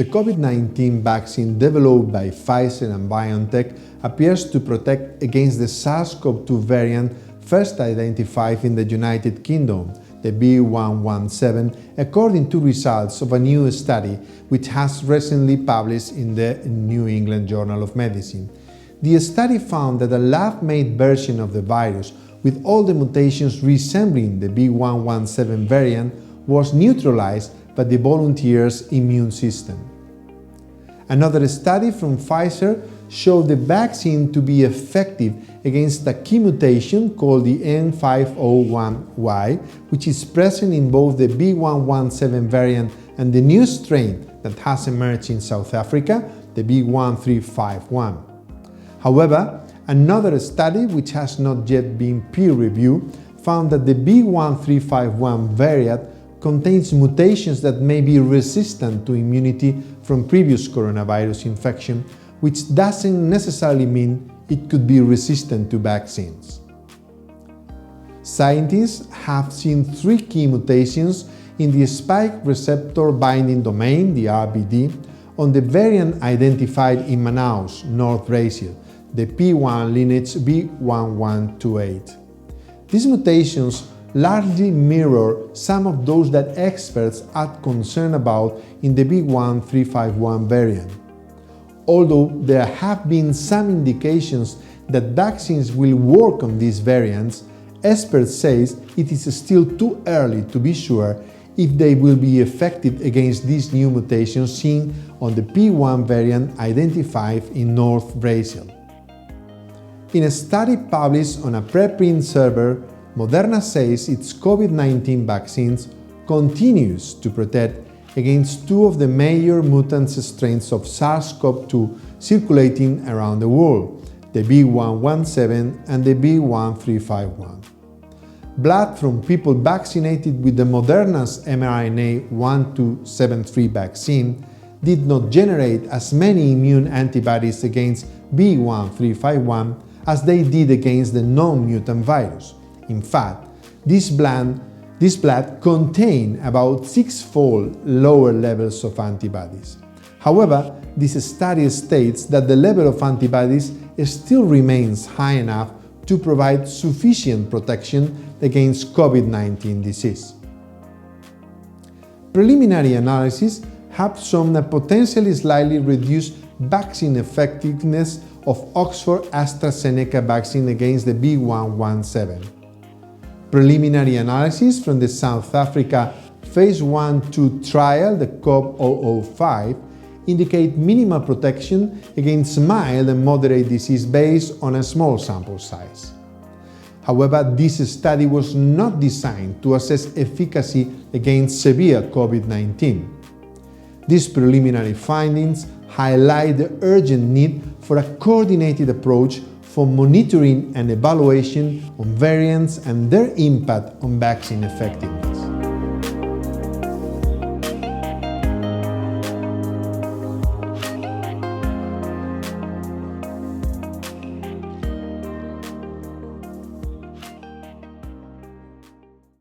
The COVID-19 vaccine developed by Pfizer and BioNTech appears to protect against the SARS-CoV-2 variant first identified in the United Kingdom, the B.1.1.7, according to results of a new study which has recently published in the New England Journal of Medicine. The study found that a lab-made version of the virus with all the mutations resembling the B.1.1.7 variant was neutralized by the volunteers' immune system. Another study from Pfizer showed the vaccine to be effective against a key mutation called the N501Y, which is present in both the B.1.1.7 variant and the new strain that has emerged in South Africa, the B.1.351. However, another study, which has not yet been peer-reviewed, found that the B.1.351 variant contains mutations that may be resistant to immunity from previous coronavirus infection, which doesn't necessarily mean it could be resistant to vaccines. Scientists have seen three key mutations in the spike receptor binding domain, the RBD, on the variant identified in Manaus, North Brazil, the P1 lineage B1128. These mutations largely mirror some of those that experts are concerned about in the B.1.351 variant. Although there have been some indications that vaccines will work on these variants, experts say it is still too early to be sure if they will be effective against these new mutations seen on the P1 variant identified in North Brazil. In a study published on a preprint server, Moderna says its COVID-19 vaccines continues to protect against two of the major mutant strains of SARS-CoV-2 circulating around the world, the B.1.1.7 and the B.1.351. Blood from people vaccinated with the Moderna's mRNA 1273 vaccine did not generate as many immune antibodies against B.1.351 as they did against the non-mutant virus. In fact, this blood contained about six-fold lower levels of antibodies. However, this study states that the level of antibodies still remains high enough to provide sufficient protection against COVID-19 disease. Preliminary analyses have shown a potentially slightly reduced vaccine effectiveness of Oxford AstraZeneca vaccine against the B.1.1.7. Preliminary analysis from the South Africa Phase 1-2 trial, the COP005, indicate minimal protection against mild and moderate disease based on a small sample size. However, this study was not designed to assess efficacy against severe COVID-19. These preliminary findings highlight the urgent need for a coordinated approach for monitoring and evaluation on variants and their impact on vaccine effectiveness.